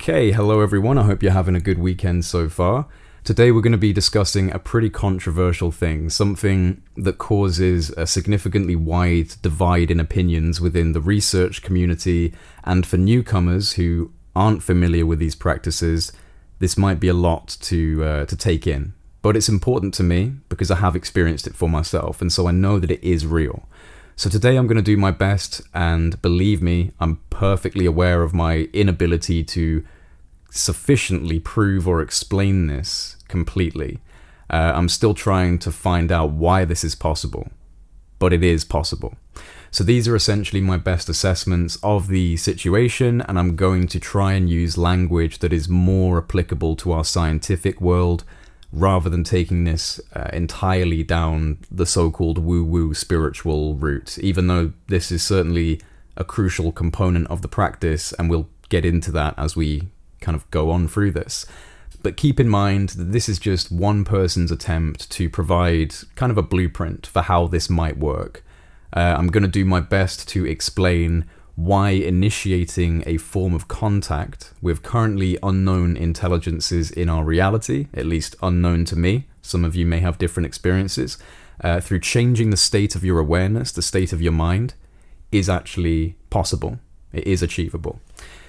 Okay, hello everyone, I hope you're having a good weekend so far. Today we're going to be discussing a pretty controversial thing, something that causes a significantly wide divide in opinions within the research community, and for newcomers who aren't familiar with these practices, this might be a lot to take in. But it's important to me because I have experienced it for myself, and so I know that it is real. So today I'm going to do my best, and believe me, I'm perfectly aware of my inability to sufficiently prove or explain this completely. I'm still trying to find out why this is possible, but it is possible. So these are essentially my best assessments of the situation, and I'm going to try and use language that is more applicable to our scientific world, rather than taking this entirely down the so-called woo-woo spiritual route, even though this is certainly a crucial component of the practice, and we'll get into that as we kind of go on through this. But keep in mind that this is just one person's attempt to provide kind of a blueprint for how this might work. I'm going to do my best to explain why initiating a form of contact with currently unknown intelligences in our reality, at least unknown to me, some of you may have different experiences, through changing the state of your awareness, the state of your mind, is actually possible. It is achievable.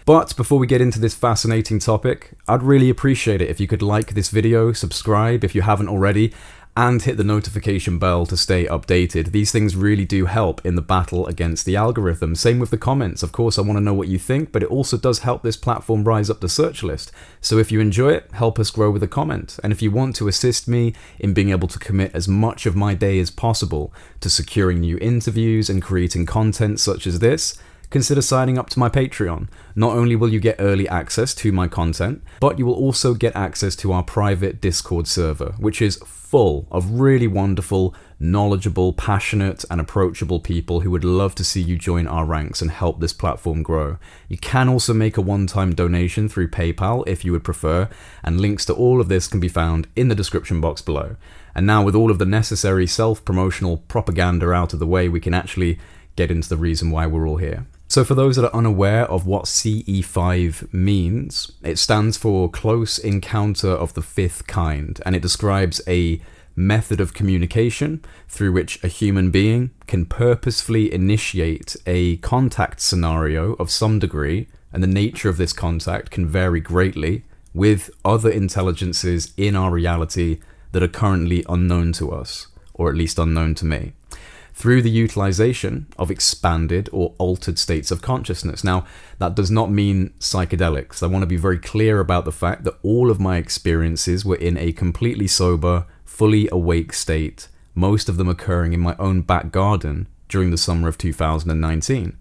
But before we get into this fascinating topic, I'd really appreciate it if you could like this video, subscribe if you haven't already, and hit the notification bell to stay updated. These things really do help in the battle against the algorithm. Same with the comments. Of course, I want to know what you think, but it also does help this platform rise up the search list. So if you enjoy it, help us grow with a comment. And if you want to assist me in being able to commit as much of my day as possible to securing new interviews and creating content such as this, consider signing up to my Patreon. Not only will you get early access to my content, but you will also get access to our private Discord server, which is full of really wonderful, knowledgeable, passionate, and approachable people who would love to see you join our ranks and help this platform grow. You can also make a one-time donation through PayPal if you would prefer, and links to all of this can be found in the description box below. And now, with all of the necessary self-promotional propaganda out of the way, we can actually get into the reason why we're all here. So for those that are unaware of what CE5 means, it stands for Close Encounter of the Fifth Kind, and it describes a method of communication through which a human being can purposefully initiate a contact scenario of some degree, and the nature of this contact can vary greatly, with other intelligences in our reality that are currently unknown to us, or at least unknown to me, through the utilization of expanded or altered states of consciousness. Now, that does not mean psychedelics. I want to be very clear about the fact that all of my experiences were in a completely sober, fully awake state, most of them occurring in my own back garden during the summer of 2019.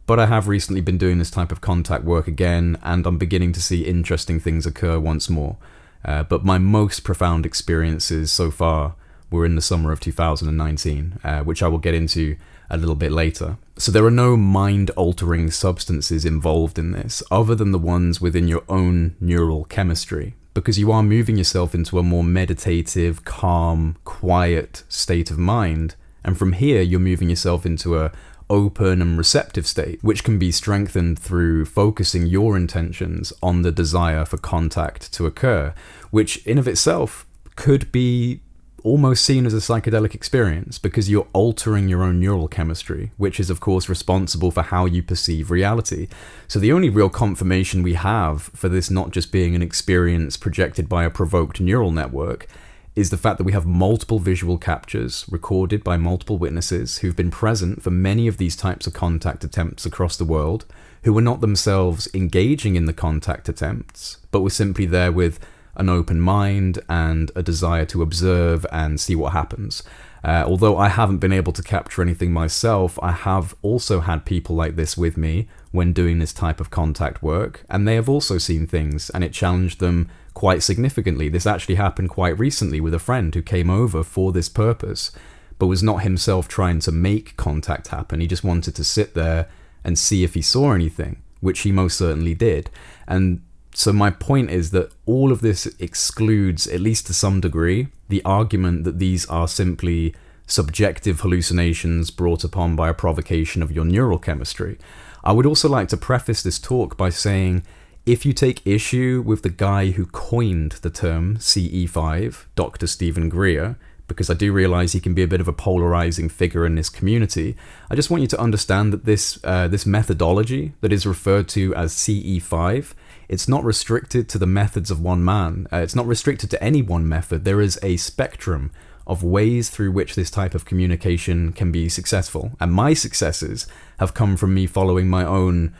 But I have recently been doing this type of contact work again, and I'm beginning to see interesting things occur once more. But my most profound experiences so far were in the summer of 2019, which I will get into a little bit later. So there are no mind-altering substances involved in this, other than the ones within your own neural chemistry, because you are moving yourself into a more meditative, calm, quiet state of mind, and from here you're moving yourself into a open and receptive state, which can be strengthened through focusing your intentions on the desire for contact to occur, which in of itself could be almost seen as a psychedelic experience, because you're altering your own neural chemistry, which is of course responsible for how you perceive reality. So the only real confirmation we have for this not just being an experience projected by a provoked neural network is the fact that we have multiple visual captures recorded by multiple witnesses who've been present for many of these types of contact attempts across the world, who were not themselves engaging in the contact attempts, but were simply there with an open mind and a desire to observe and see what happens. Although I haven't been able to capture anything myself, I have also had people like this with me when doing this type of contact work, and they have also seen things, and it challenged them quite significantly. This actually happened quite recently with a friend who came over for this purpose, but was not himself trying to make contact happen. He just wanted to sit there and see if he saw anything, which he most certainly did. And so my point is that all of this excludes, at least to some degree, the argument that these are simply subjective hallucinations brought upon by a provocation of your neural chemistry. I would also like to preface this talk by saying If you take issue with the guy who coined the term CE5, Dr. Stephen Greer, because I do realize he can be a bit of a polarizing figure in this community, I just want you to understand that this methodology that is referred to as CE5, it's not restricted to the methods of one man. It's not restricted to any one method. There is a spectrum of ways through which this type of communication can be successful. And my successes have come from me following my own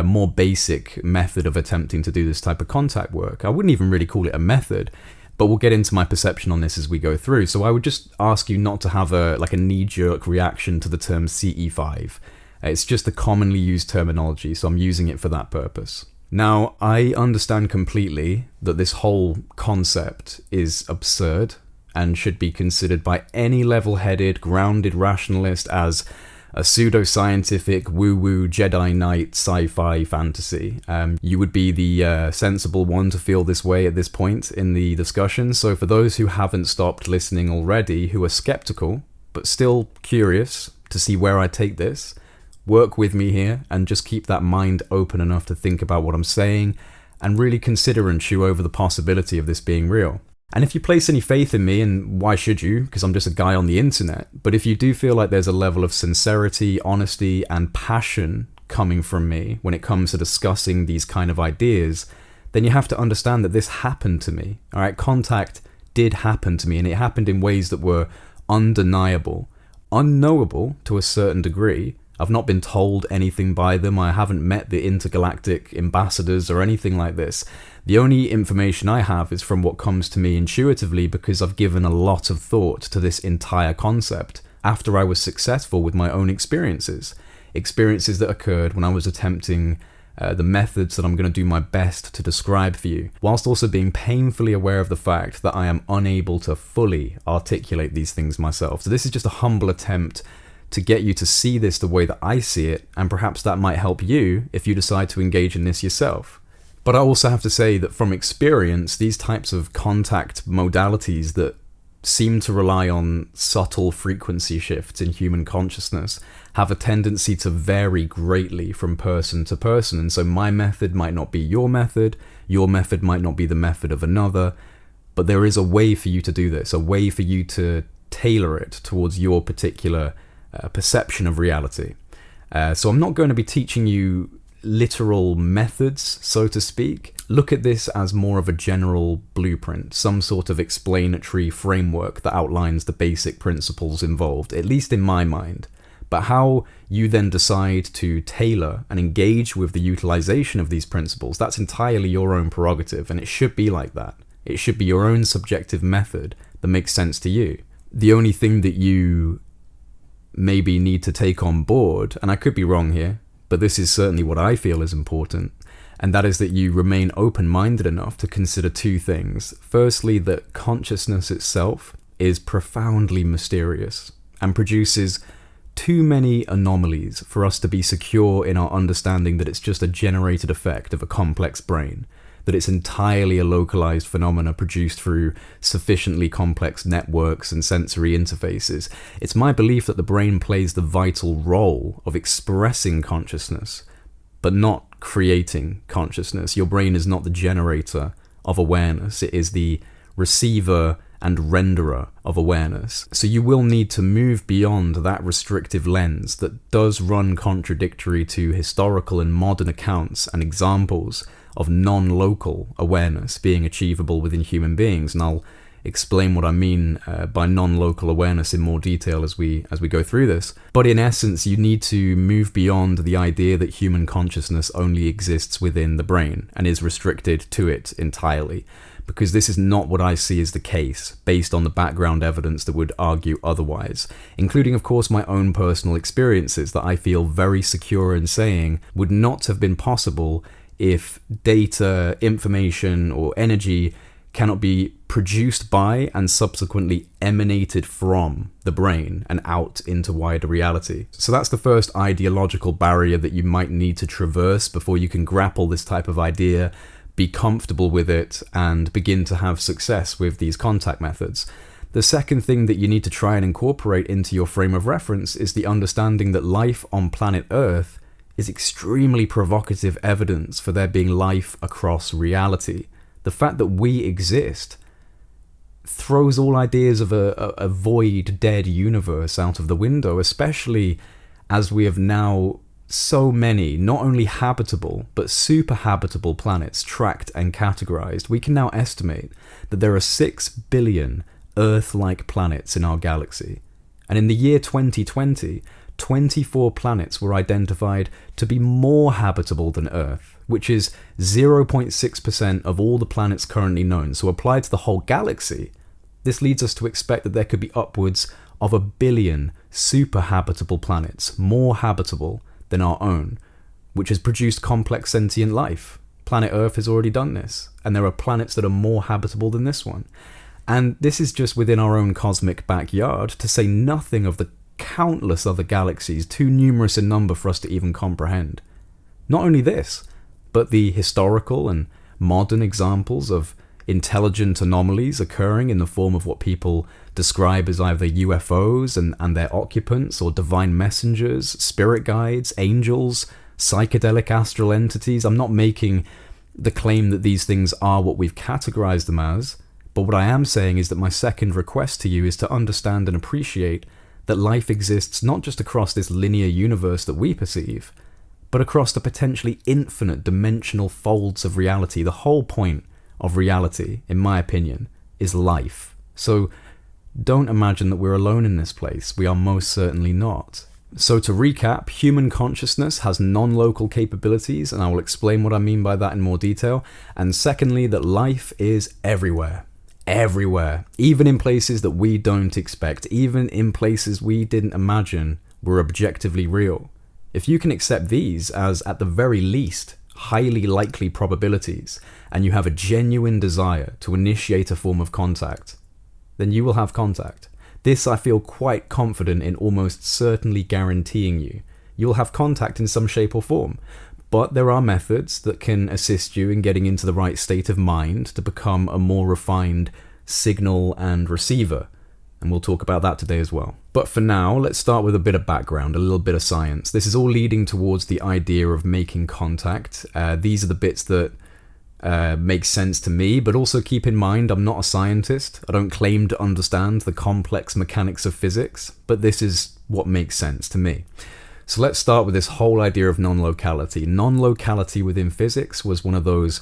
more basic method of attempting to do this type of contact work. I wouldn't even really call it a method, but we'll get into my perception on this as we go through. So I would just ask you not to have a knee-jerk reaction to the term CE5. It's just a commonly used terminology, so I'm using it for that purpose. Now, I understand completely that this whole concept is absurd and should be considered by any level-headed, grounded rationalist as a pseudo-scientific, woo-woo, Jedi Knight sci-fi fantasy. You would be the sensible one to feel this way at this point in the discussion. So for those who haven't stopped listening already, who are skeptical, but still curious to see where I take this, work with me here and just keep that mind open enough to think about what I'm saying and really consider and chew over the possibility of this being real. And if you place any faith in me, and why should you, because I'm just a guy on the internet, but if you do feel like there's a level of sincerity, honesty, and passion coming from me when it comes to discussing these kind of ideas, then you have to understand that this happened to me. All right, contact did happen to me, and it happened in ways that were undeniable, unknowable to a certain degree. I've not been told anything by them. I haven't met the intergalactic ambassadors or anything like this. The only information I have is from what comes to me intuitively because I've given a lot of thought to this entire concept after I was successful with my own experiences that occurred when I was attempting the methods that I'm going to do my best to describe for you, whilst also being painfully aware of the fact that I am unable to fully articulate these things myself. So this is just a humble attempt to get you to see this the way that I see it, and perhaps that might help you if you decide to engage in this yourself. But I also have to say that from experience, these types of contact modalities that seem to rely on subtle frequency shifts in human consciousness have a tendency to vary greatly from person to person. And so my method might not be your method might not be the method of another, but there is a way for you to do this, a way for you to tailor it towards your particular perception of reality. So I'm not going to be teaching you literal methods, so to speak. Look at this as more of a general blueprint, some sort of explanatory framework that outlines the basic principles involved, at least in my mind. But how you then decide to tailor and engage with the utilization of these principles, that's entirely your own prerogative, and it should be like that. It should be your own subjective method that makes sense to you. The only thing that you maybe need to take on board, and I could be wrong here, but this is certainly what I feel is important, and that is that you remain open-minded enough to consider two things. Firstly, that consciousness itself is profoundly mysterious and produces too many anomalies for us to be secure in our understanding that it's just a generated effect of a complex brain, that it's entirely a localized phenomena produced through sufficiently complex networks and sensory interfaces. It's my belief that the brain plays the vital role of expressing consciousness, but not creating consciousness. Your brain is not the generator of awareness. It is the receiver and renderer of awareness. So you will need to move beyond that restrictive lens that does run contradictory to historical and modern accounts and examples of non-local awareness being achievable within human beings. And I'll explain what I mean by non-local awareness in more detail as we go through this. But in essence, you need to move beyond the idea that human consciousness only exists within the brain and is restricted to it entirely, because this is not what I see as the case based on the background evidence that would argue otherwise, including of course my own personal experiences that I feel very secure in saying would not have been possible if data, information, or energy cannot be produced by and subsequently emanated from the brain and out into wider reality. So that's the first ideological barrier that you might need to traverse before you can grapple this type of idea, be comfortable with it, and begin to have success with these contact methods. The second thing that you need to try and incorporate into your frame of reference is the understanding that life on planet Earth is extremely provocative evidence for there being life across reality. The fact that we exist throws all ideas of a void, dead universe out of the window, especially as we have now so many, not only habitable, but super habitable planets tracked and categorized. We can now estimate that there are 6 billion Earth-like planets in our galaxy. And in the year 2020, 24 planets were identified to be more habitable than Earth, which is 0.6% of all the planets currently known. So applied to the whole galaxy, this leads us to expect that there could be upwards of 1 billion super habitable planets, more habitable than our own, which has produced complex sentient life. Planet Earth has already done this, and there are planets that are more habitable than this one. And this is just within our own cosmic backyard, to say nothing of the countless other galaxies, too numerous in number for us to even comprehend. Not only this, but the historical and modern examples of intelligent anomalies occurring in the form of what people describe as either UFOs and their occupants, or divine messengers, spirit guides, angels, psychedelic astral entities. I'm not making the claim that these things are what we've categorized them as, but what I am saying is that my second request to you is to understand and appreciate that life exists not just across this linear universe that we perceive, but across the potentially infinite dimensional folds of reality. The whole point of reality, in my opinion, is life. So don't imagine that we're alone in this place. We are most certainly not. So to recap, human consciousness has non-local capabilities, and I will explain what I mean by that in more detail. And secondly, that life is everywhere. Everywhere. Even in places that we don't expect. Even in places we didn't imagine were objectively real. If you can accept these as, at the very least, highly likely probabilities, and you have a genuine desire to initiate a form of contact, then you will have contact. This I feel quite confident in almost certainly guaranteeing you. You'll have contact in some shape or form, but there are methods that can assist you in getting into the right state of mind to become a more refined signal and receiver, and we'll talk about that today as well. But for now, let's start with a bit of background, a little bit of science. This is all leading towards the idea of making contact. These are the bits that make sense to me, but also keep in mind I'm not a scientist. I don't claim to understand the complex mechanics of physics, but this is what makes sense to me. So let's start with this whole idea of non-locality. Non-locality within physics was one of those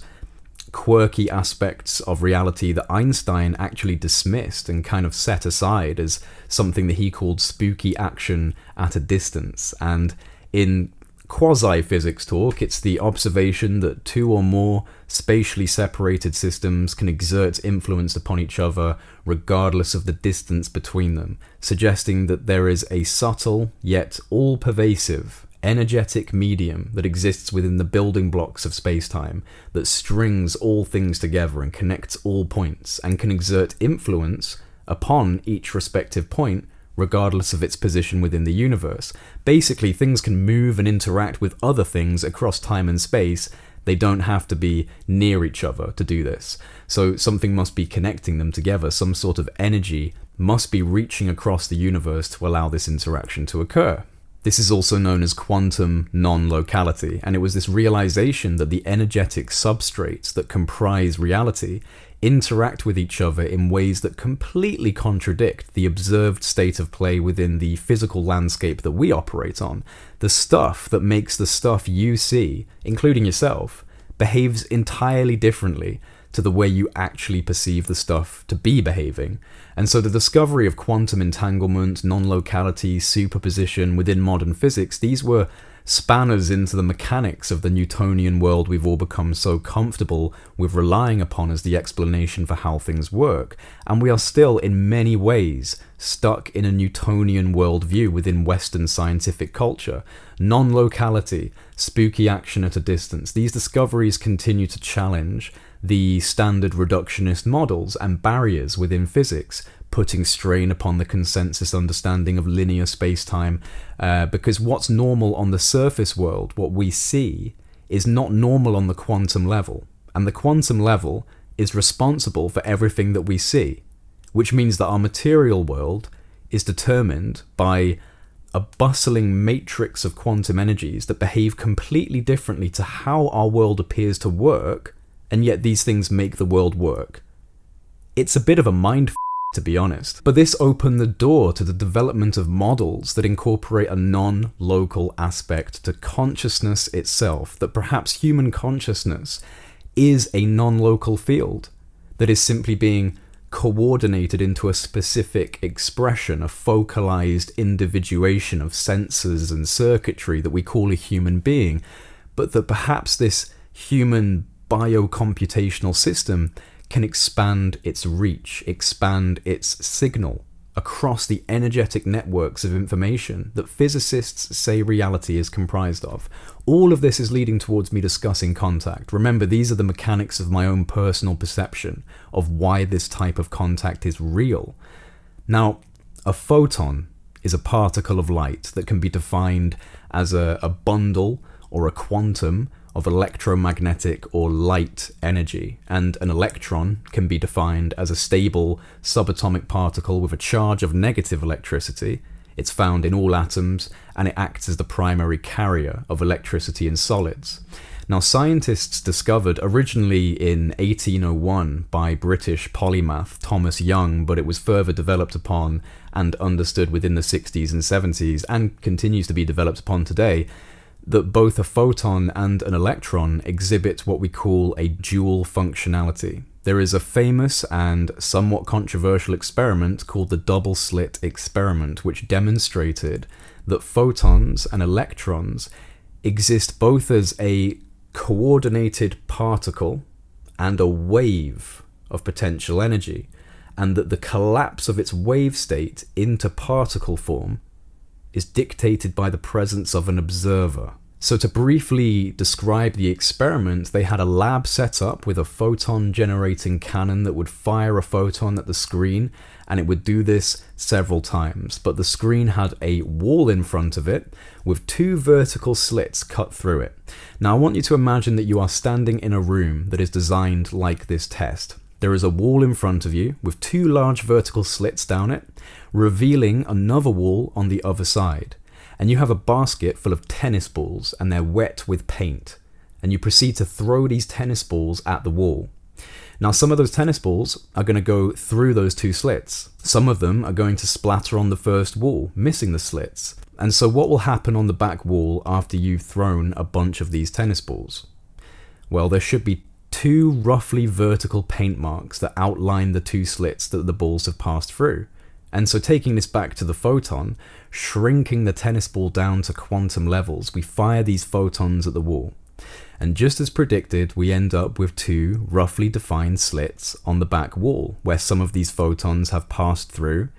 quirky aspects of reality that Einstein actually dismissed and kind of set aside as something that he called spooky action at a distance. And in quasi-physics talk, it's the observation that two or more spatially separated systems can exert influence upon each other regardless of the distance between them, suggesting that there is a subtle yet all-pervasive energetic medium that exists within the building blocks of space-time that strings all things together and connects all points and can exert influence upon each respective point regardless of its position within the universe. Basically, things can move and interact with other things across time and space. They don't have to be near each other to do this. So something must be connecting them together. Some sort of energy must be reaching across the universe to allow this interaction to occur. This is also known as quantum non-locality, and it was this realization that the energetic substrates that comprise reality interact with each other in ways that completely contradict the observed state of play within the physical landscape that we operate on. The stuff that makes the stuff you see, including yourself, behaves entirely differently to the way you actually perceive the stuff to be behaving. And so the discovery of quantum entanglement, non-locality, superposition within modern physics, these were spanners into the mechanics of the Newtonian world we've all become so comfortable with relying upon as the explanation for how things work. And we are still, in many ways, stuck in a Newtonian worldview within Western scientific culture. Non-locality, spooky action at a distance, these discoveries continue to challenge the standard reductionist models and barriers within physics, putting strain upon the consensus understanding of linear space-time, because what's normal on the surface world, what we see, is not normal on the quantum level. And the quantum level is responsible for everything that we see, which means that our material world is determined by a bustling matrix of quantum energies that behave completely differently to how our world appears to work, and yet these things make the world work. It's a bit of a mind f***, to be honest. But this opened the door to the development of models that incorporate a non-local aspect to consciousness itself, that perhaps human consciousness is a non-local field that is simply being coordinated into a specific expression, a focalized individuation of sensors and circuitry that we call a human being, but that perhaps this human biocomputational system can expand its reach, expand its signal across the energetic networks of information that physicists say reality is comprised of. All of this is leading towards me discussing contact. Remember, these are the mechanics of my own personal perception of why this type of contact is real. Now, a photon is a particle of light that can be defined as a bundle or a quantum of electromagnetic or light energy, and an electron can be defined as a stable subatomic particle with a charge of negative electricity. It's found in all atoms, and it acts as the primary carrier of electricity in solids. Now, scientists discovered originally in 1801 by British polymath Thomas Young, but it was further developed upon and understood within the 60s and 70s, and continues to be developed upon today, that both a photon and an electron exhibit what we call a dual functionality. There is a famous and somewhat controversial experiment called the double slit experiment, which demonstrated that photons and electrons exist both as a coordinated particle and a wave of potential energy, and that the collapse of its wave state into particle form is dictated by the presence of an observer. So to briefly describe the experiment, they had a lab set up with a photon generating cannon that would fire a photon at the screen, and it would do this several times. But the screen had a wall in front of it with two vertical slits cut through it. Now I want you to imagine that you are standing in a room that is designed like this test. There is a wall in front of you with two large vertical slits down it, revealing another wall on the other side. And you have a basket full of tennis balls, and they're wet with paint. And you proceed to throw these tennis balls at the wall. Now, some of those tennis balls are going to go through those two slits. Some of them are going to splatter on the first wall, missing the slits. And so what will happen on the back wall after you've thrown a bunch of these tennis balls? Well, there should be two roughly vertical paint marks that outline the two slits that the balls have passed through. And so taking this back to the photon, shrinking the tennis ball down to quantum levels, we fire these photons at the wall. And just as predicted, we end up with two roughly defined slits on the back wall, where some of these photons have passed through,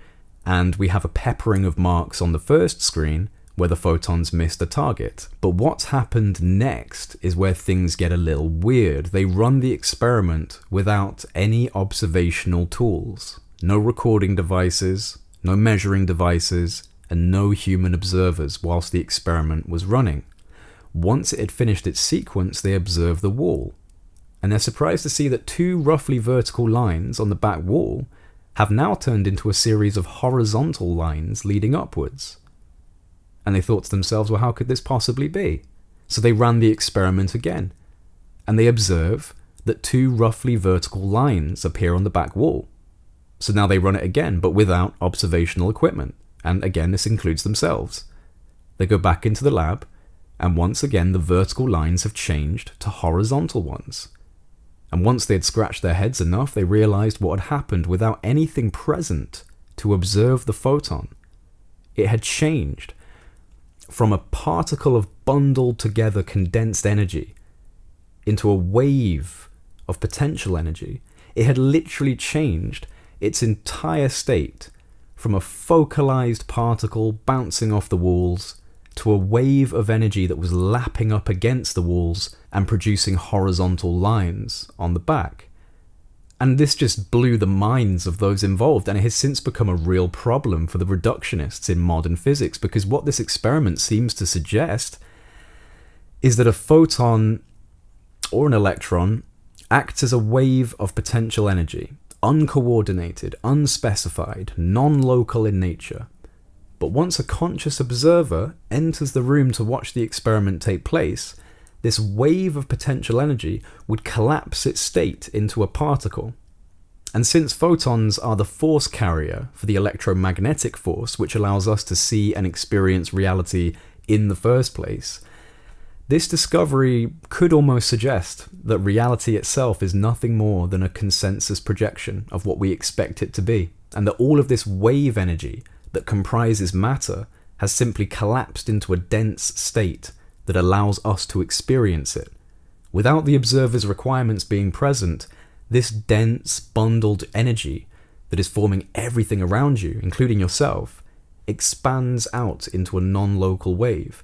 and we have a peppering of marks on the first screen where the photons missed the target. But what's happened next is where things get a little weird. They run the experiment without any observational tools. No recording devices, no measuring devices, and no human observers whilst the experiment was running. Once it had finished its sequence, they observed the wall, and they're surprised to see that two roughly vertical lines on the back wall have now turned into a series of horizontal lines leading upwards. And they thought to themselves, well, how could this possibly be? So they ran the experiment again, and they observe that two roughly vertical lines appear on the back wall. So now they run it again, but without observational equipment, and again this includes themselves. They go back into the lab, and once again the vertical lines have changed to horizontal ones. And once they had scratched their heads enough, they realized what had happened without anything present to observe the photon. It had changed from a particle of bundled together condensed energy into a wave of potential energy. It had literally changed its entire state from a focalized particle bouncing off the walls to a wave of energy that was lapping up against the walls and producing horizontal lines on the back. And this just blew the minds of those involved, and it has since become a real problem for the reductionists in modern physics, because what this experiment seems to suggest is that a photon or an electron acts as a wave of potential energy, uncoordinated, unspecified, non-local in nature. But But once a conscious observer enters the room to watch the experiment take place, this wave of potential energy would collapse its state into a particle. And since photons are the force carrier for the electromagnetic force which allows us to see and experience reality in the first place, this discovery could almost suggest that reality itself is nothing more than a consensus projection of what we expect it to be, and that all of this wave energy that comprises matter has simply collapsed into a dense state that allows us to experience it. Without the observer's requirements being present, this dense, bundled energy that is forming everything around you, including yourself, expands out into a non-local wave,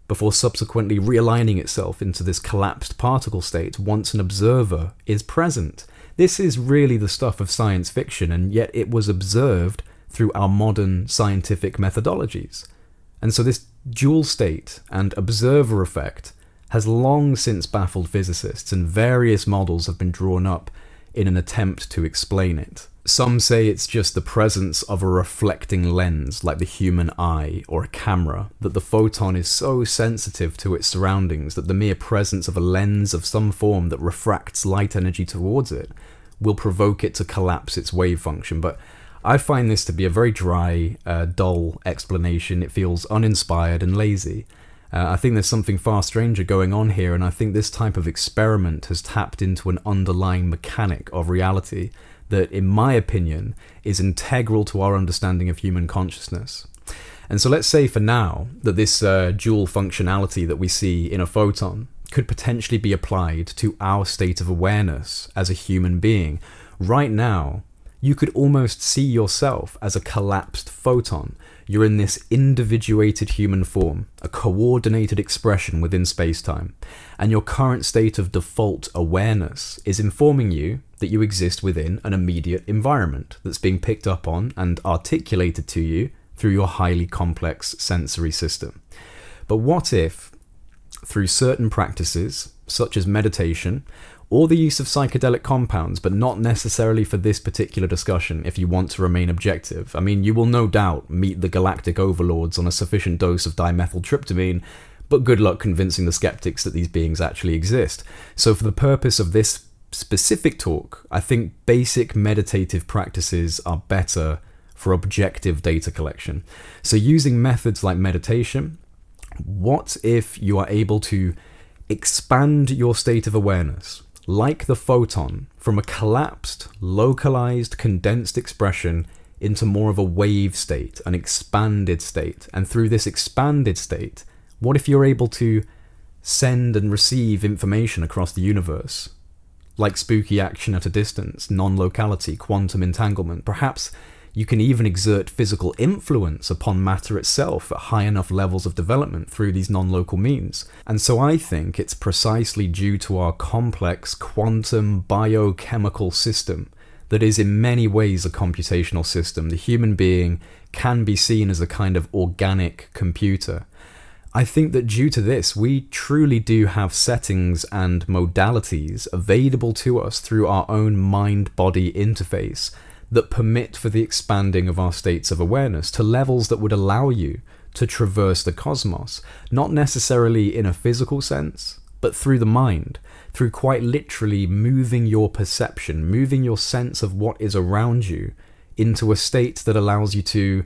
before subsequently realigning itself into this collapsed particle state once an observer is present. This is really the stuff of science fiction, and yet it was observed through our modern scientific methodologies. And so this dual state and observer effect has long since baffled physicists, and various models have been drawn up in an attempt to explain it. Some say it's just the presence of a reflecting lens like the human eye or a camera, that the photon is so sensitive to its surroundings that the mere presence of a lens of some form that refracts light energy towards it will provoke it to collapse its wave function. But I find this to be a very dry, dull explanation. It feels uninspired and lazy. I think there's something far stranger going on here, and I think this type of experiment has tapped into an underlying mechanic of reality that, in my opinion, is integral to our understanding of human consciousness. And so let's say for now that this dual functionality that we see in a photon could potentially be applied to our state of awareness as a human being. Right now, you could almost see yourself as a collapsed photon. You're in this individuated human form, a coordinated expression within space-time, and your current state of default awareness is informing you that you exist within an immediate environment that's being picked up on and articulated to you through your highly complex sensory system. But what if, through certain practices, such as meditation, or the use of psychedelic compounds, but not necessarily for this particular discussion if you want to remain objective. I mean, you will no doubt meet the galactic overlords on a sufficient dose of dimethyltryptamine, but good luck convincing the skeptics that these beings actually exist. So for the purpose of this specific talk, I think basic meditative practices are better for objective data collection. So using methods like meditation, what if you are able to expand your state of awareness, like the photon, from a collapsed, localized, condensed expression into more of a wave state, an expanded state. And through this expanded state, what if you're able to send and receive information across the universe, like spooky action at a distance, non-locality, quantum entanglement? Perhaps you can even exert physical influence upon matter itself at high enough levels of development through these non-local means. And so I think it's precisely due to our complex quantum biochemical system that is in many ways a computational system. The human being can be seen as a kind of organic computer. I think that due to this, we truly do have settings and modalities available to us through our own mind-body interface that permit for the expanding of our states of awareness to levels that would allow you to traverse the cosmos, not necessarily in a physical sense, but through the mind, through quite literally moving your perception, moving your sense of what is around you into a state that allows you to,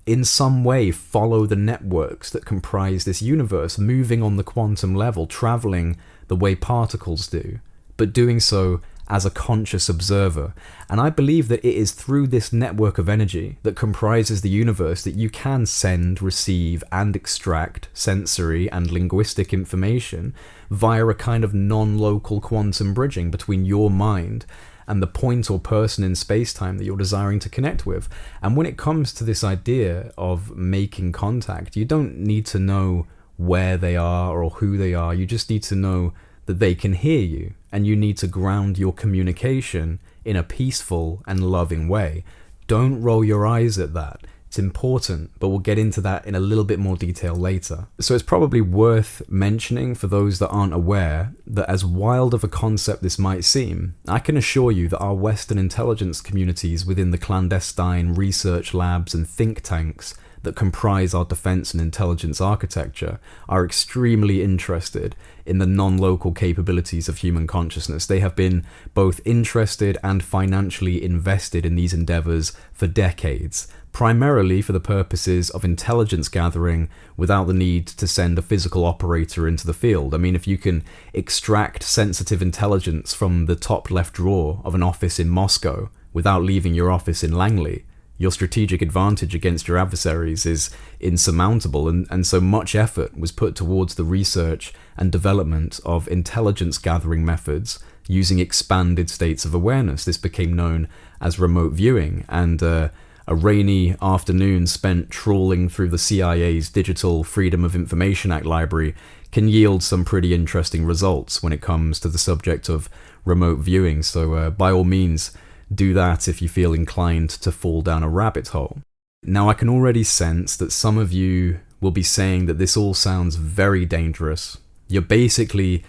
in some way, follow the networks that comprise this universe, moving on the quantum level, traveling the way particles do, but doing so as a conscious observer. And I believe that it is through this network of energy that comprises the universe that you can send, receive, and extract sensory and linguistic information via a kind of non-local quantum bridging between your mind and the point or person in space-time that you're desiring to connect with. And when it comes to this idea of making contact, you don't need to know where they are or who they are. You just need to know that they can hear you, and you need to ground your communication in a peaceful and loving way. Don't roll your eyes at that. It's important, but we'll get into that in a little bit more detail later. So it's probably worth mentioning for those that aren't aware that, as wild of a concept this might seem, I can assure you that our Western intelligence communities within the clandestine research labs and think tanks that comprise our defense and intelligence architecture are extremely interested in the non-local capabilities of human consciousness. They have been both interested and financially invested in these endeavors for decades, primarily for the purposes of intelligence gathering without the need to send a physical operator into the field. I mean, if you can extract sensitive intelligence from the top left drawer of an office in Moscow without leaving your office in Langley, your strategic advantage against your adversaries is insurmountable, and so much effort was put towards the research and development of intelligence gathering methods using expanded states of awareness. This became known as remote viewing, and a rainy afternoon spent trawling through the CIA's Digital Freedom of Information Act library can yield some pretty interesting results when it comes to the subject of remote viewing. So by all means, do that if you feel inclined to fall down a rabbit hole. Now, I can already sense that some of you will be saying that this all sounds very dangerous. You're basically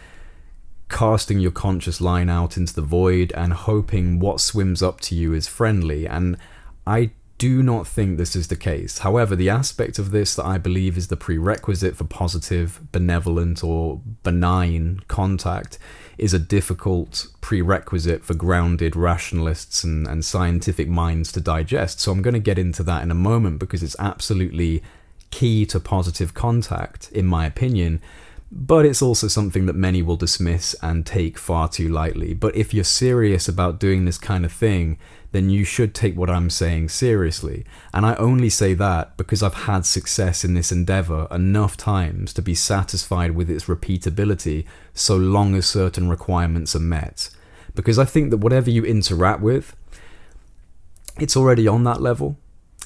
casting your conscious line out into the void and hoping what swims up to you is friendly, and I do not think this is the case. However, the aspect of this that I believe is the prerequisite for positive, benevolent, or benign contact is a difficult prerequisite for grounded rationalists and scientific minds to digest. So I'm going to get into that in a moment because it's absolutely key to positive contact, in my opinion. But it's also something that many will dismiss and take far too lightly. But if you're serious about doing this kind of thing, then you should take what I'm saying seriously. And I only say that because I've had success in this endeavor enough times to be satisfied with its repeatability so long as certain requirements are met. Because I think that whatever you interact with, it's already on that level.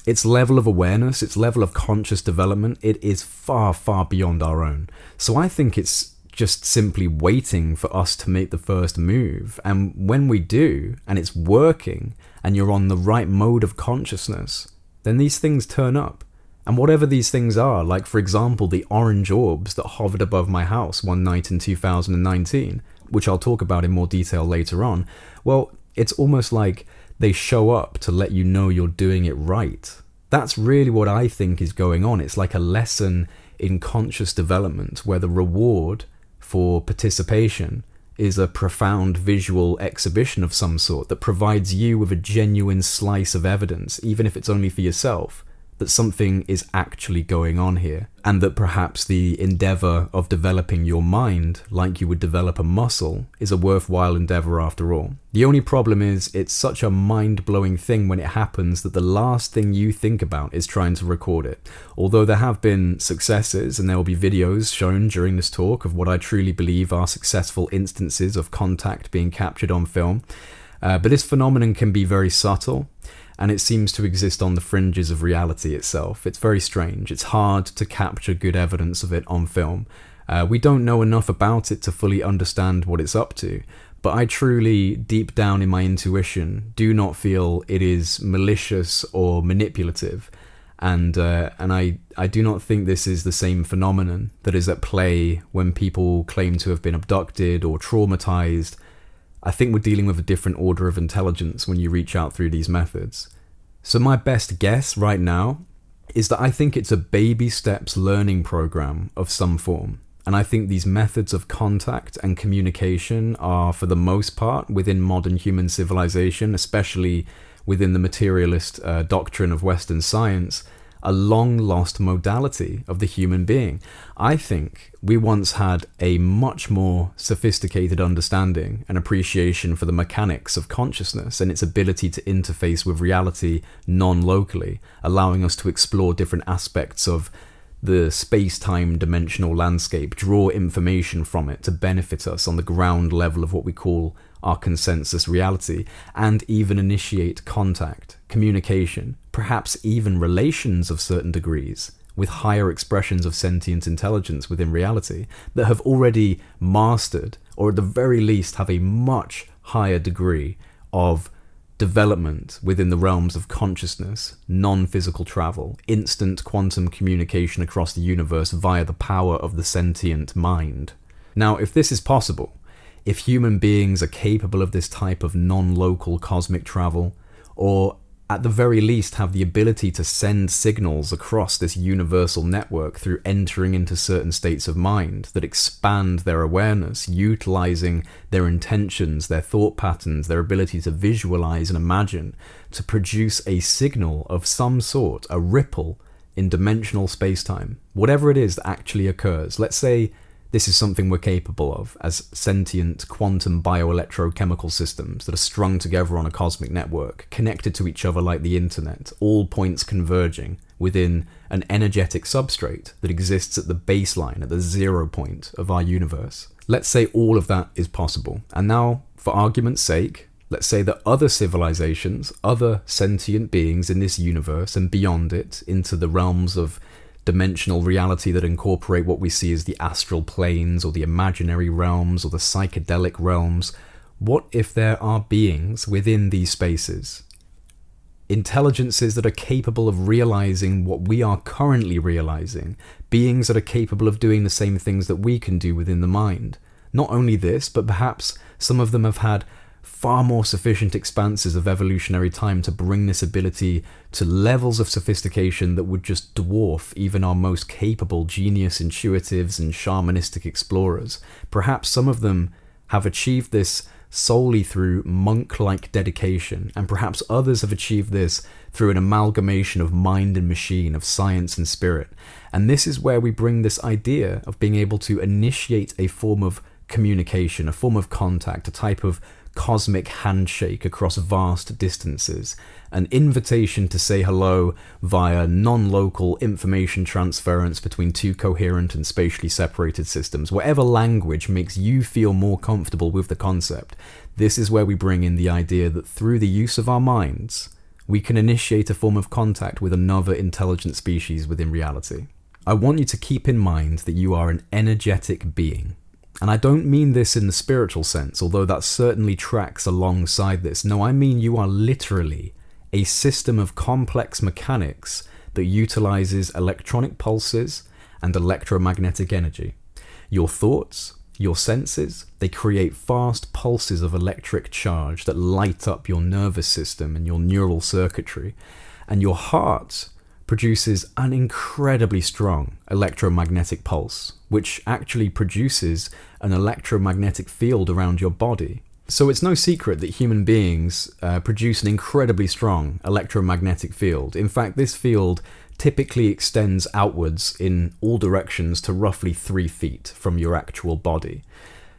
Its level of awareness, its level of conscious development, it is far, far beyond our own. So I think it's just simply waiting for us to make the first move. And when we do, and it's working, and you're on the right mode of consciousness, then these things turn up. And whatever these things are, like for example, the orange orbs that hovered above my house one night in 2019, which I'll talk about in more detail later on, well, it's almost like they show up to let you know you're doing it right. That's really what I think is going on. It's like a lesson in conscious development where the reward for participation is a profound visual exhibition of some sort that provides you with a genuine slice of evidence, even if it's only for yourself, that something is actually going on here, and that perhaps the endeavor of developing your mind, like you would develop a muscle, is a worthwhile endeavor after all. The only problem is it's such a mind-blowing thing when it happens that the last thing you think about is trying to record it. Although there have been successes, and there will be videos shown during this talk of what I truly believe are successful instances of contact being captured on film, but this phenomenon can be very subtle, and it seems to exist on the fringes of reality itself. It's very strange. It's hard to capture good evidence of it on film. We don't know enough about it to fully understand what it's up to, but I truly, deep down in my intuition, do not feel it is malicious or manipulative. And I do not think this is the same phenomenon that is at play when people claim to have been abducted or traumatized. I think we're dealing with a different order of intelligence when you reach out through these methods. So my best guess right now is that I think it's a baby steps learning program of some form. And I think these methods of contact and communication are, for the most part, within modern human civilization, especially within the materialist doctrine of Western science, a long-lost modality of the human being. I think we once had a much more sophisticated understanding and appreciation for the mechanics of consciousness and its ability to interface with reality non-locally, allowing us to explore different aspects of the space-time dimensional landscape, draw information from it to benefit us on the ground level of what we call our consensus reality, and even initiate contact, communication, perhaps even relations of certain degrees with higher expressions of sentient intelligence within reality that have already mastered, or at the very least have a much higher degree of development within the realms of consciousness, non-physical travel, instant quantum communication across the universe via the power of the sentient mind. Now, if this is possible, if human beings are capable of this type of non-local cosmic travel, or at the very least have the ability to send signals across this universal network through entering into certain states of mind that expand their awareness, utilizing their intentions, their thought patterns, their ability to visualize and imagine, to produce a signal of some sort, a ripple in dimensional space-time. Whatever it is that actually occurs. Let's say this is something we're capable of as sentient quantum bioelectrochemical systems that are strung together on a cosmic network, connected to each other like the internet, all points converging within an energetic substrate that exists at the baseline, at the 0 point of our universe. Let's say all of that is possible. And now, for argument's sake, let's say that other civilizations, other sentient beings in this universe and beyond it, into the realms of dimensional reality that incorporate what we see as the astral planes or the imaginary realms or the psychedelic realms. What if there are beings within these spaces? Intelligences that are capable of realizing what we are currently realizing. Beings that are capable of doing the same things that we can do within the mind. Not only this, but perhaps some of them have had far more sufficient expanses of evolutionary time to bring this ability to levels of sophistication that would just dwarf even our most capable genius intuitives and shamanistic explorers. Perhaps some of them have achieved this solely through monk-like dedication, and perhaps others have achieved this through an amalgamation of mind and machine, of science and spirit. And this is where we bring this idea of being able to initiate a form of communication, a form of contact, a type of cosmic handshake across vast distances, an invitation to say hello via non-local information transference between two coherent and spatially separated systems. Whatever language makes you feel more comfortable with the concept, this is where we bring in the idea that through the use of our minds, we can initiate a form of contact with another intelligent species within reality. I want you to keep in mind that you are an energetic being. And I don't mean this in the spiritual sense, although that certainly tracks alongside this. No, I mean you are literally a system of complex mechanics that utilizes electronic pulses and electromagnetic energy. Your thoughts, your senses, they create fast pulses of electric charge that light up your nervous system and your neural circuitry. And your heart produces an incredibly strong electromagnetic pulse, which actually produces an electromagnetic field around your body. So it's no secret that human beings produce an incredibly strong electromagnetic field. In fact, this field typically extends outwards in all directions to roughly 3 feet from your actual body.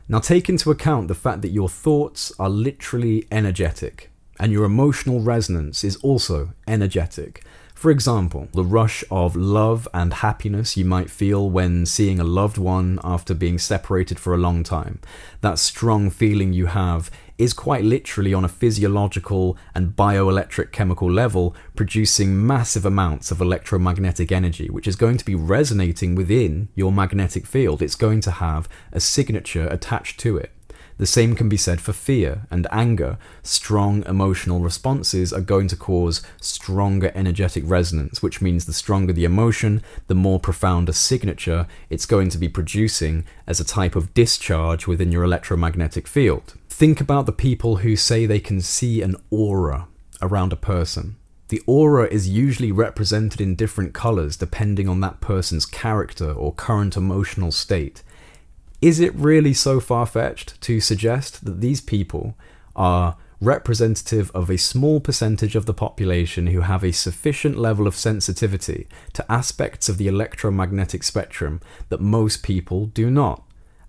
Now take into account the fact that your thoughts are literally energetic, and your emotional resonance is also energetic. For example, the rush of love and happiness you might feel when seeing a loved one after being separated for a long time. That strong feeling you have is quite literally on a physiological and bioelectric chemical level producing massive amounts of electromagnetic energy, which is going to be resonating within your magnetic field. It's going to have a signature attached to it. The same can be said for fear and anger. Strong emotional responses are going to cause stronger energetic resonance, which means the stronger the emotion, the more profound a signature it's going to be producing as a type of discharge within your electromagnetic field. Think about the people who say they can see an aura around a person. The aura is usually represented in different colors depending on that person's character or current emotional state. Is it really so far-fetched to suggest that these people are representative of a small percentage of the population who have a sufficient level of sensitivity to aspects of the electromagnetic spectrum that most people do not?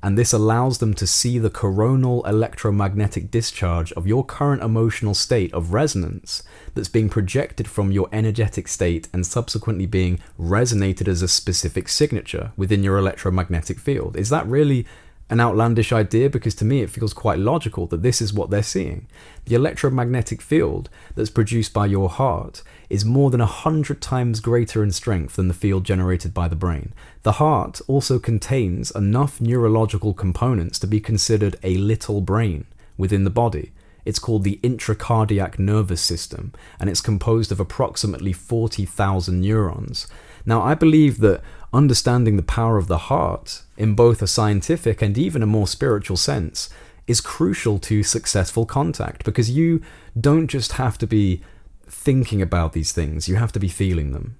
And this allows them to see the coronal electromagnetic discharge of your current emotional state of resonance that's being projected from your energetic state and subsequently being resonated as a specific signature within your electromagnetic field. Is that really an outlandish idea? Because to me it feels quite logical that this is what they're seeing. The electromagnetic field that's produced by your heart is more than 100 times greater in strength than the field generated by the brain. The heart also contains enough neurological components to be considered a little brain within the body. It's called the intracardiac nervous system, and it's composed of approximately 40,000 neurons. Now, I believe that understanding the power of the heart in both a scientific and even a more spiritual sense is crucial to successful contact, because you don't just have to be thinking about these things. You have to be feeling them.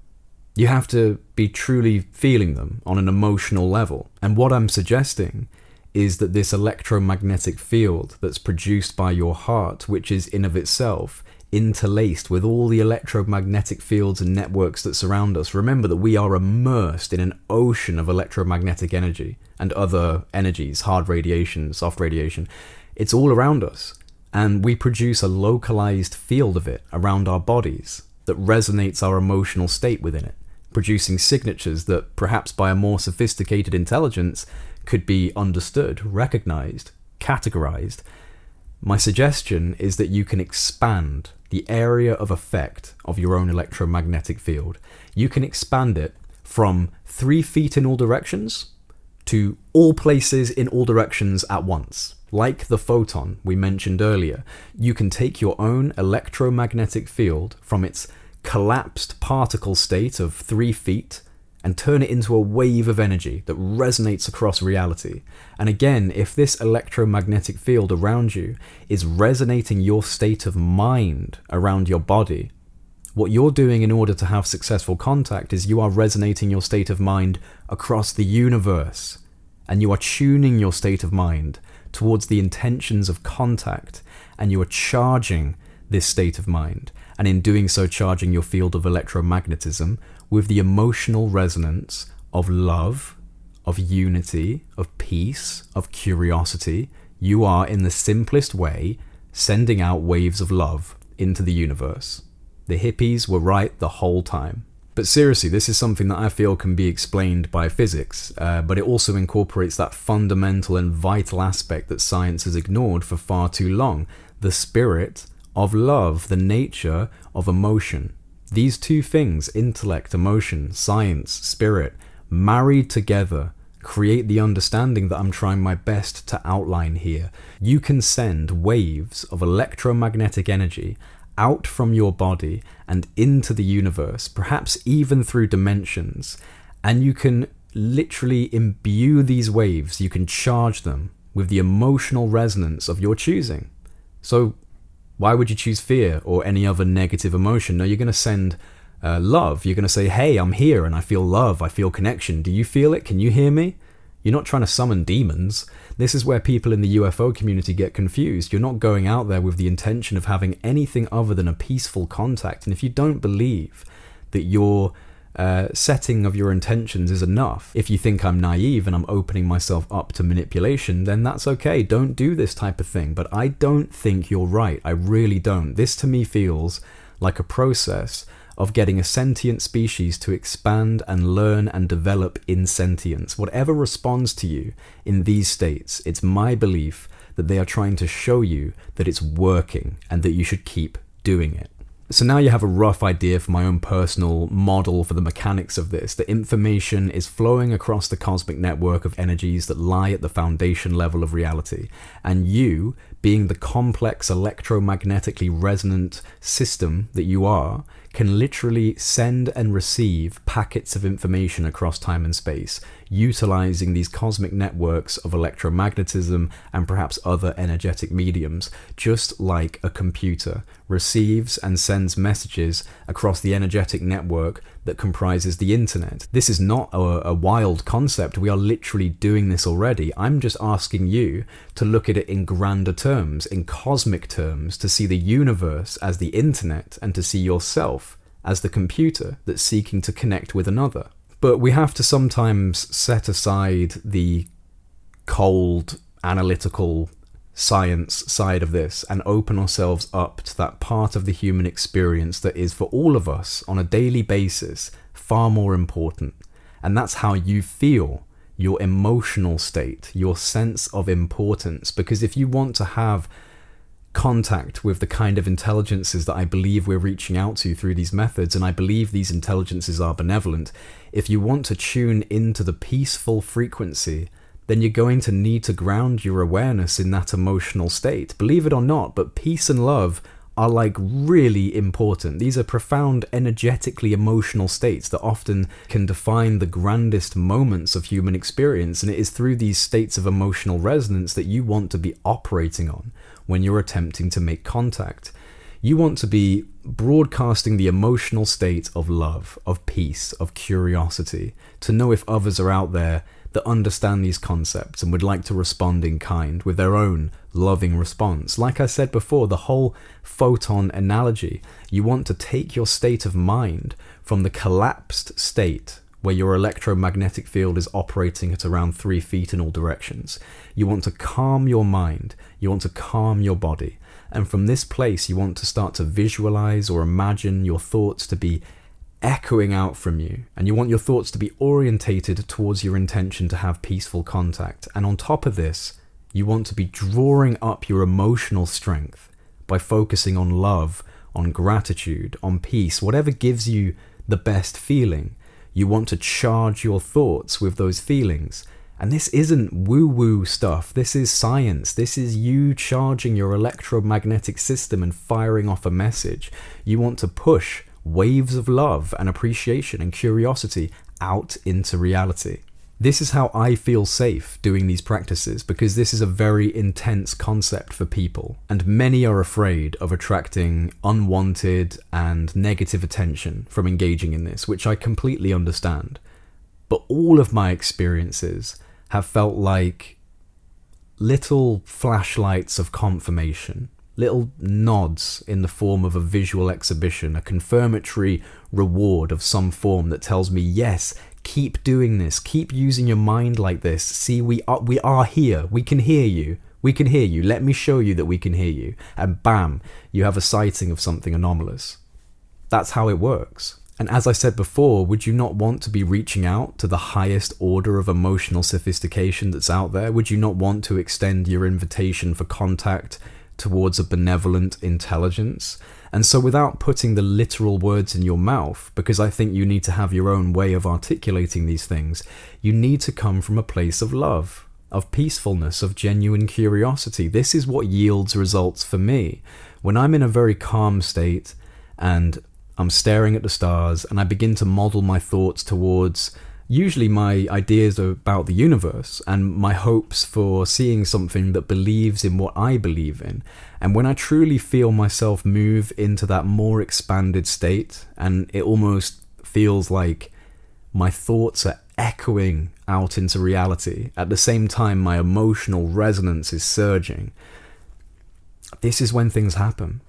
You have to be truly feeling them on an emotional level. And what I'm suggesting is that this electromagnetic field that's produced by your heart, which is in of itself interlaced with all the electromagnetic fields and networks that surround us. Remember that we are immersed in an ocean of electromagnetic energy and other energies, hard radiation, soft radiation. It's all around us. And we produce a localized field of it around our bodies that resonates our emotional state within it, producing signatures that perhaps by a more sophisticated intelligence could be understood, recognized, categorized. My suggestion is that you can expand the area of effect of your own electromagnetic field. You can expand it from 3 feet in all directions to all places in all directions at once. Like the photon we mentioned earlier, you can take your own electromagnetic field from its collapsed particle state of 3 feet and turn it into a wave of energy that resonates across reality. And again, if this electromagnetic field around you is resonating your state of mind around your body, what you're doing in order to have successful contact is you are resonating your state of mind across the universe, and you are tuning your state of mind towards the intentions of contact, and you are charging this state of mind, and in doing so charging your field of electromagnetism with the emotional resonance of love, of unity, of peace, of curiosity. You are, in the simplest way, sending out waves of love into the universe. The hippies were right the whole time. But seriously, this is something that I feel can be explained by physics, but it also incorporates that fundamental and vital aspect that science has ignored for far too long: the spirit of love, the nature of emotion. These two things, intellect, emotion, science, spirit, married together, create the understanding that I'm trying my best to outline here. You can send waves of electromagnetic energy out from your body and into the universe, perhaps even through dimensions, and you can literally imbue these waves, you can charge them with the emotional resonance of your choosing. So why would you choose fear or any other negative emotion? No, you're going to send love. You're going to say, hey, I'm here and I feel love, I feel connection. Do you feel it? Can you hear me? You're not trying to summon demons. This is where people in the UFO community get confused. You're not going out there with the intention of having anything other than a peaceful contact. And if you don't believe that your setting of your intentions is enough, if you think I'm naive and I'm opening myself up to manipulation, then that's okay. Don't do this type of thing. But I don't think you're right. I really don't. This to me feels like a process of getting a sentient species to expand and learn and develop in sentience. Whatever responds to you in these states, it's my belief that they are trying to show you that it's working and that you should keep doing it. So now you have a rough idea for my own personal model for the mechanics of this. The information is flowing across the cosmic network of energies that lie at the foundation level of reality. And you, being the complex electromagnetically resonant system that you are, can literally send and receive packets of information across time and space, utilizing these cosmic networks of electromagnetism and perhaps other energetic mediums, just like a computer receives and sends messages across the energetic network that comprises the internet. This is not a wild concept. We are literally doing this already. I'm just asking you to look at it in grander terms, in cosmic terms, to see the universe as the internet and to see yourself as the computer that's seeking to connect with another. But we have to sometimes set aside the cold, analytical science side of this and open ourselves up to that part of the human experience that is, for all of us on a daily basis, far more important. And that's how you feel, your emotional state, your sense of importance. Because if you want to have contact with the kind of intelligences that I believe we're reaching out to through these methods, and I believe these intelligences are benevolent, if you want to tune into the peaceful frequency, then you're going to need to ground your awareness in that emotional state. Believe it or not, but peace and love are like really important. These are profound, energetically emotional states that often can define the grandest moments of human experience, and it is through these states of emotional resonance that you want to be operating on when you're attempting to make contact. You want to be broadcasting the emotional state of love, of peace, of curiosity, to know if others are out there that understand these concepts and would like to respond in kind with their own loving response. Like I said before, the whole photon analogy, you want to take your state of mind from the collapsed state where your electromagnetic field is operating at around 3 feet in all directions. You want to calm your mind, you want to calm your body, and from this place you want to start to visualize or imagine your thoughts to be echoing out from you, and you want your thoughts to be orientated towards your intention to have peaceful contact. And on top of this, you want to be drawing up your emotional strength by focusing on love, on gratitude, on peace, whatever gives you the best feeling. You want to charge your thoughts with those feelings. And this isn't woo-woo stuff, this is science. This is you charging your electromagnetic system and firing off a message. You want to push waves of love and appreciation and curiosity out into reality. This is how I feel safe doing these practices, because this is a very intense concept for people, and many are afraid of attracting unwanted and negative attention from engaging in this, which I completely understand. But all of my experiences have felt like little flashlights of confirmation, little nods in the form of a visual exhibition, a confirmatory reward of some form that tells me, yes, keep doing this, keep using your mind like this. See, we are here, we can hear you, let me show you that we can hear you. And bam, you have a sighting of something anomalous. That's how it works. And as I said before, would you not want to be reaching out to the highest order of emotional sophistication that's out there? Would you not want to extend your invitation for contact towards a benevolent intelligence? And so without putting the literal words in your mouth, because I think you need to have your own way of articulating these things, you need to come from a place of love, of peacefulness, of genuine curiosity. This is what yields results for me. When I'm in a very calm state and I'm staring at the stars and I begin to model my thoughts towards usually my ideas about the universe and my hopes for seeing something that believes in what I believe in. And when I truly feel myself move into that more expanded state, and it almost feels like my thoughts are echoing out into reality, at the same time my emotional resonance is surging, this is when things happen.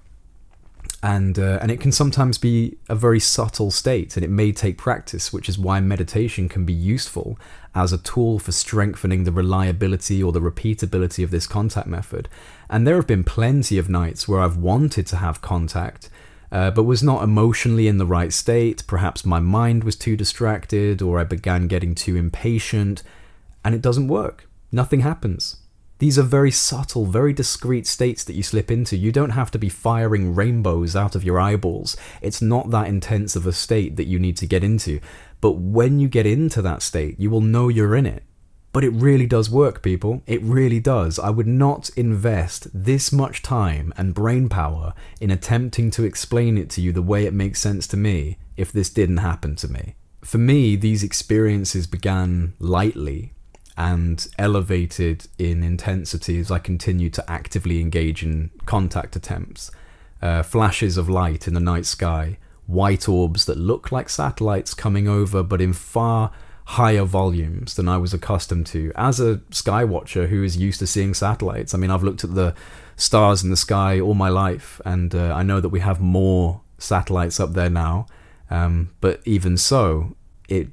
And it can sometimes be a very subtle state, and it may take practice, which is why meditation can be useful as a tool for strengthening the reliability or the repeatability of this contact method. And there have been plenty of nights where I've wanted to have contact, but was not emotionally in the right state. Perhaps my mind was too distracted, or I began getting too impatient, and it doesn't work. Nothing happens. These are very subtle, very discrete states that you slip into. You don't have to be firing rainbows out of your eyeballs. It's not that intense of a state that you need to get into. But when you get into that state, you will know you're in it. But it really does work, people. It really does. I would not invest this much time and brain power in attempting to explain it to you the way it makes sense to me if this didn't happen to me. For me, these experiences began lightly and elevated in intensity as I continued to actively engage in contact attempts. Flashes of light in the night sky, white orbs that look like satellites coming over, but in far higher volumes than I was accustomed to. As a sky watcher who is used to seeing satellites, I mean, I've looked at the stars in the sky all my life, and I know that we have more satellites up there now, but even so, it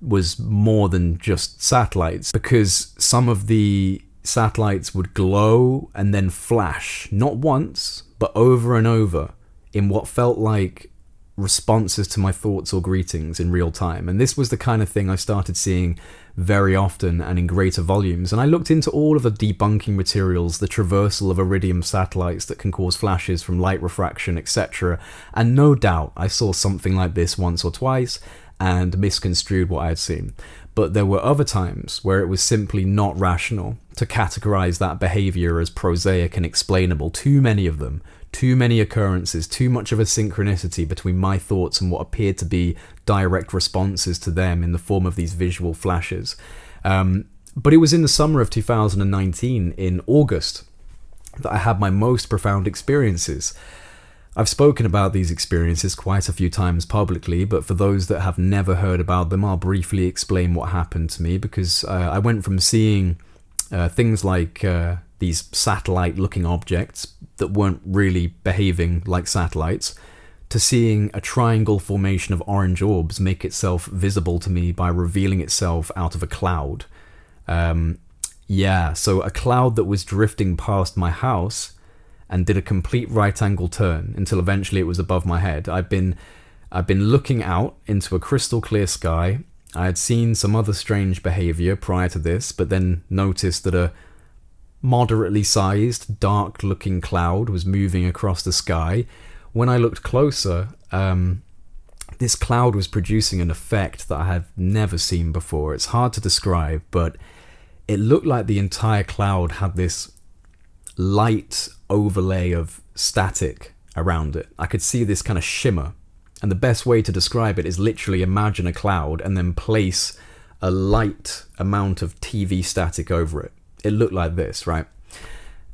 was more than just satellites, because some of the satellites would glow and then flash, not once, but over and over, in what felt like responses to my thoughts or greetings in real time. And this was the kind of thing I started seeing very often and in greater volumes. And I looked into all of the debunking materials, the traversal of iridium satellites that can cause flashes from light refraction, etc. And no doubt I saw something like this once or twice and misconstrued what I had seen. But there were other times where it was simply not rational to categorize that behavior as prosaic and explainable. Too many of them, too many occurrences, too much of a synchronicity between my thoughts and what appeared to be direct responses to them in the form of these visual flashes. But it was in the summer of 2019, in August, that I had my most profound experiences. I've spoken about these experiences quite a few times publicly, but for those that have never heard about them, I'll briefly explain what happened to me, because I went from seeing things like these satellite-looking objects that weren't really behaving like satellites, to seeing a triangle formation of orange orbs make itself visible to me by revealing itself out of a cloud. So a cloud that was drifting past my house and did a complete right angle turn until eventually it was above my head. I've been looking out into a crystal clear sky. I had seen some other strange behavior prior to this, but then noticed that a moderately sized, dark looking cloud was moving across the sky. When I looked closer, this cloud was producing an effect that I have never seen before. It's hard to describe, but it looked like the entire cloud had this light overlay of static around it. I could see this kind of shimmer, and the best way to describe it is literally imagine a cloud and then place a light amount of TV static over it. It looked like this, right?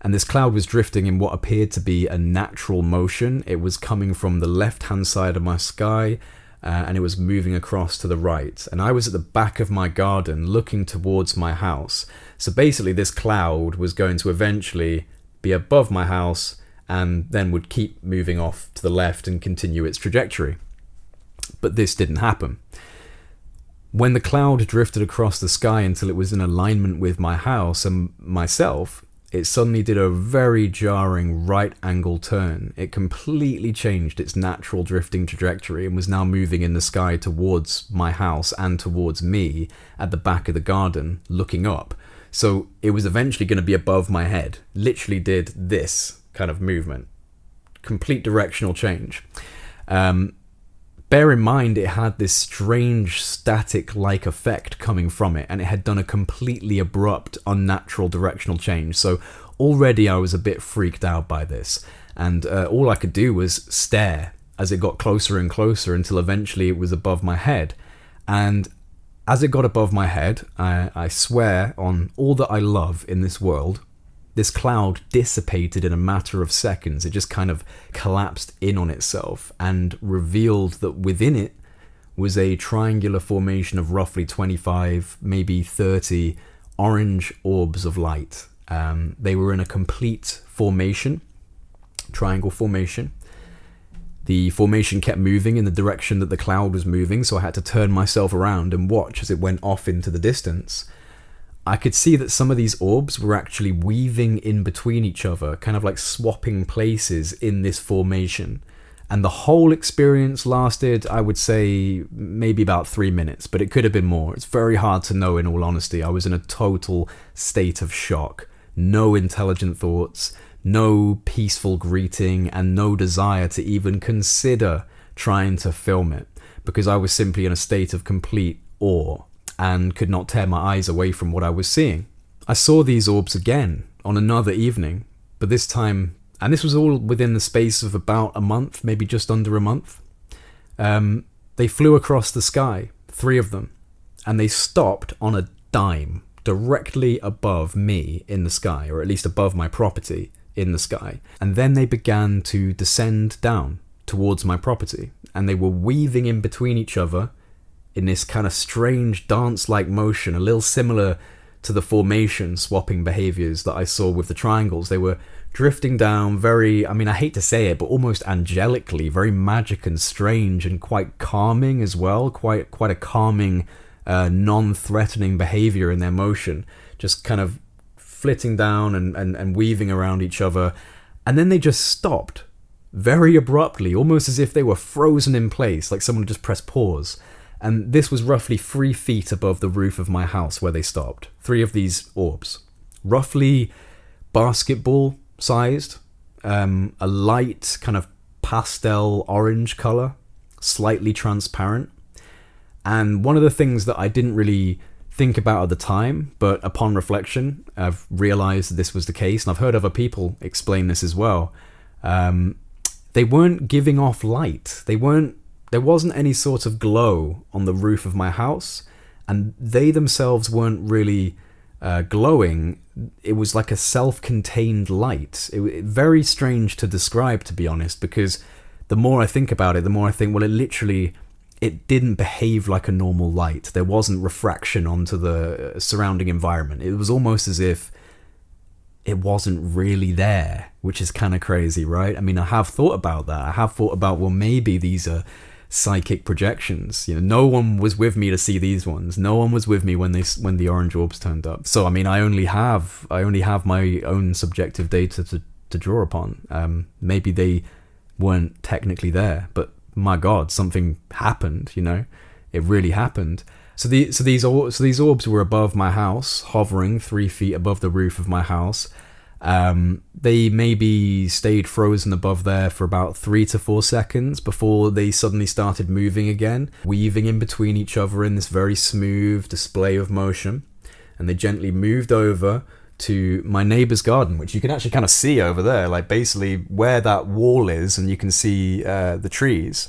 And this cloud was drifting in what appeared to be a natural motion. It was coming from the left-hand side of my sky, and it was moving across to the right. And I was at the back of my garden looking towards my house. So basically this cloud was going to eventually be above my house and then would keep moving off to the left and continue its trajectory. But this didn't happen. When the cloud drifted across the sky until it was in alignment with my house and myself, it suddenly did a very jarring right angle turn. It completely changed its natural drifting trajectory and was now moving in the sky towards my house and towards me at the back of the garden, looking up. So it was eventually going to be above my head. Literally did this kind of movement. Complete directional change. Bear in mind, it had this strange static-like effect coming from it, and it had done a completely abrupt, unnatural directional change. So already I was a bit freaked out by this, and all I could do was stare as it got closer and closer until eventually it was above my head. And as it got above my head, I swear on all that I love in this world, this cloud dissipated in a matter of seconds. It just kind of collapsed in on itself and revealed that within it was a triangular formation of roughly 25, maybe 30 orange orbs of light. They were in a complete formation, triangle formation. The formation kept moving in the direction that the cloud was moving, so I had to turn myself around and watch as it went off into the distance. I could see that some of these orbs were actually weaving in between each other, kind of like swapping places in this formation. And the whole experience lasted, I would say, maybe about 3 minutes, but it could have been more. It's very hard to know, in all honesty. I was in a total state of shock. No intelligent thoughts, no peaceful greeting, and no desire to even consider trying to film it, because I was simply in a state of complete awe and could not tear my eyes away from what I was seeing. I saw these orbs again on another evening, but this time, and this was all within the space of about a month, maybe just under a month. They flew across the sky, 3 of them, and they stopped on a dime directly above me in the sky, or at least above my property in the sky. And then they began to descend down towards my property, and they were weaving in between each other in this kind of strange dance-like motion, a little similar to the formation swapping behaviors that I saw with the triangles. They were drifting down very, I hate to say it, but almost angelically, very magic and strange and quite calming as well, quite a calming, non-threatening behavior in their motion, just kind of flitting down and weaving around each other. And then they just stopped very abruptly, almost as if they were frozen in place, like someone just pressed pause. And this was roughly 3 feet above the roof of my house where they stopped. 3 of these orbs, roughly basketball sized, a light kind of pastel orange color, slightly transparent. And one of the things that I didn't really think about at the time, but upon reflection, I've realized that this was the case, and I've heard other people explain this as well. They weren't giving off light. There wasn't any sort of glow on the roof of my house, and they themselves weren't really glowing, it was like a self-contained light. Very strange to describe, to be honest, because the more I think about it, the more I think, well, it didn't behave like a normal light. There wasn't refraction onto the surrounding environment. It was almost as if it wasn't really there, which is kind of crazy, right? I mean, I have thought about that. I have thought about, well, maybe these are psychic projections. You know, no one was with me to see these ones. No one was with me when the orange orbs turned up. So I mean, I only have my own subjective data to draw upon. Maybe they weren't technically there, but my God, something happened. You know, it really happened. So these orbs were above my house, hovering 3 feet above the roof of my house. They maybe stayed frozen above there for about 3 to 4 seconds before they suddenly started moving again, weaving in between each other in this very smooth display of motion. And they gently moved over to my neighbor's garden, which you can actually kind of see over there, like basically where that wall is, and you can see the trees.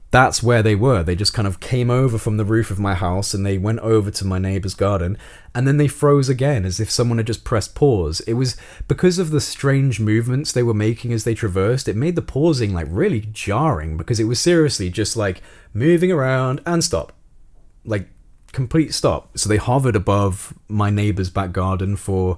That's where they were. They just kind of came over from the roof of my house and they went over to my neighbor's garden, and then they froze again as if someone had just pressed pause. It was because of the strange movements they were making as they traversed. It made the pausing like really jarring, because it was seriously just like moving around and stop, like complete stop. So they hovered above my neighbor's back garden for,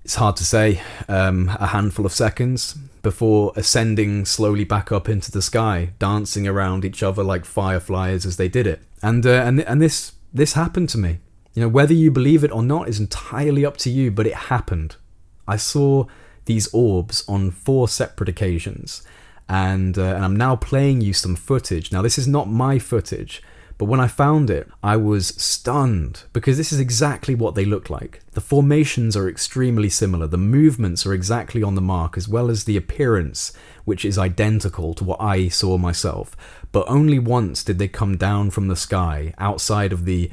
it's hard to say, a handful of seconds before ascending slowly back up into the sky, dancing around each other like fireflies as they did it. And this happened to me. You know, whether you believe it or not is entirely up to you, but it happened. I saw these orbs on 4 separate occasions, and I'm now playing you some footage. Now, this is not my footage, but when I found it, I was stunned, because this is exactly what they look like. The formations are extremely similar. The movements are exactly on the mark, as well as the appearance, which is identical to what I saw myself. But only once did they come down from the sky. Outside of the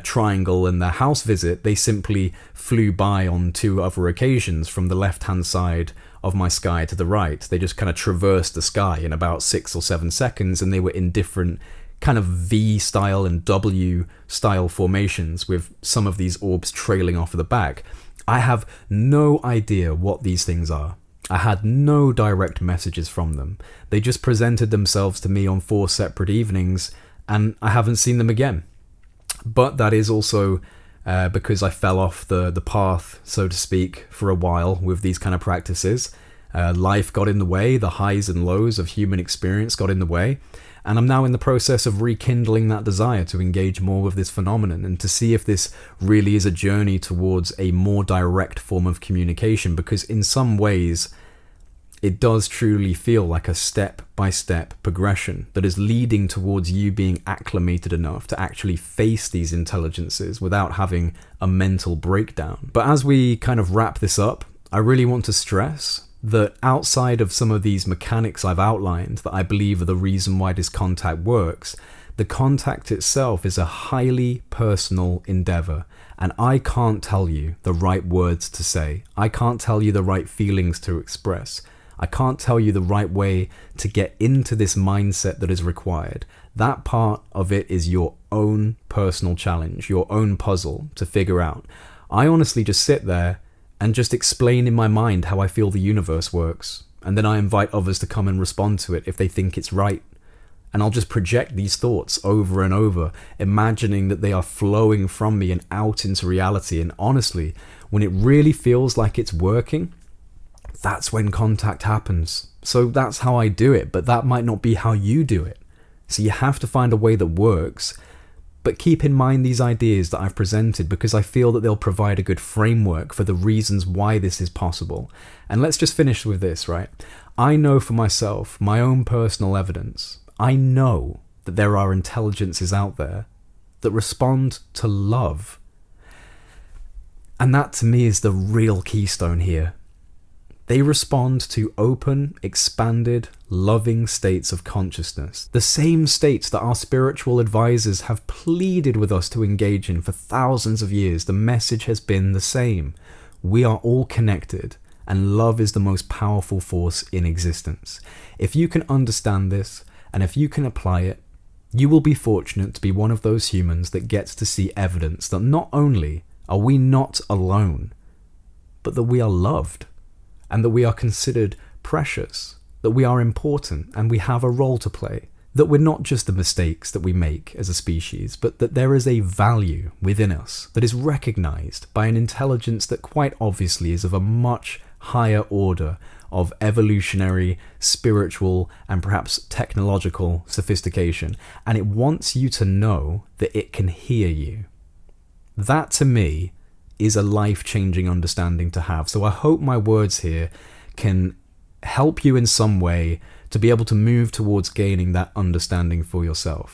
triangle and the house visit, they simply flew by on 2 other occasions from the left-hand side of my sky to the right. They just kind of traversed the sky in about 6 or 7 seconds, and they were in different kind of V style and W style formations, with some of these orbs trailing off of the back. I have no idea what these things are. I had no direct messages from them. They just presented themselves to me on 4 separate evenings, and I haven't seen them again. But that is also because I fell off the path, so to speak, for a while with these kind of practices. Life got in the way, the highs and lows of human experience got in the way. And I'm now in the process of rekindling that desire to engage more with this phenomenon, and to see if this really is a journey towards a more direct form of communication, because in some ways it does truly feel like a step-by-step progression that is leading towards you being acclimated enough to actually face these intelligences without having a mental breakdown. But as we kind of wrap this up, I really want to stress that outside of some of these mechanics I've outlined that I believe are the reason why this contact works, the contact itself is a highly personal endeavor, and I can't tell you the right words to say. I can't tell you the right feelings to express. I can't tell you the right way to get into this mindset that is required. That part of it is your own personal challenge, your own puzzle to figure out. I honestly just sit there and just explain in my mind how I feel the universe works, and then I invite others to come and respond to it if they think it's right. And I'll just project these thoughts over and over, imagining that they are flowing from me and out into reality. And honestly, when it really feels like it's working, that's when contact happens. So that's how I do it, but that might not be how you do it. So you have to find a way that works. But keep in mind these ideas that I've presented, because I feel that they'll provide a good framework for the reasons why this is possible. And let's just finish with this, right? I know for myself, my own personal evidence, I know that there are intelligences out there that respond to love. And that to me is the real keystone here. They respond to open, expanded, loving states of consciousness. The same states that our spiritual advisors have pleaded with us to engage in for thousands of years. The message has been the same. We are all connected, and love is the most powerful force in existence. If you can understand this, and if you can apply it, You will be fortunate to be one of those humans that gets to see evidence that not only are we not alone, but that we are loved, and that we are considered precious, that we are important and we have a role to play, that we're not just the mistakes that we make as a species, but that there is a value within us that is recognized by an intelligence that quite obviously is of a much higher order of evolutionary, spiritual, and perhaps technological sophistication, and it wants you to know that it can hear you. That, to me, is a life-changing understanding to have. So I hope my words here can help you in some way to be able to move towards gaining that understanding for yourself.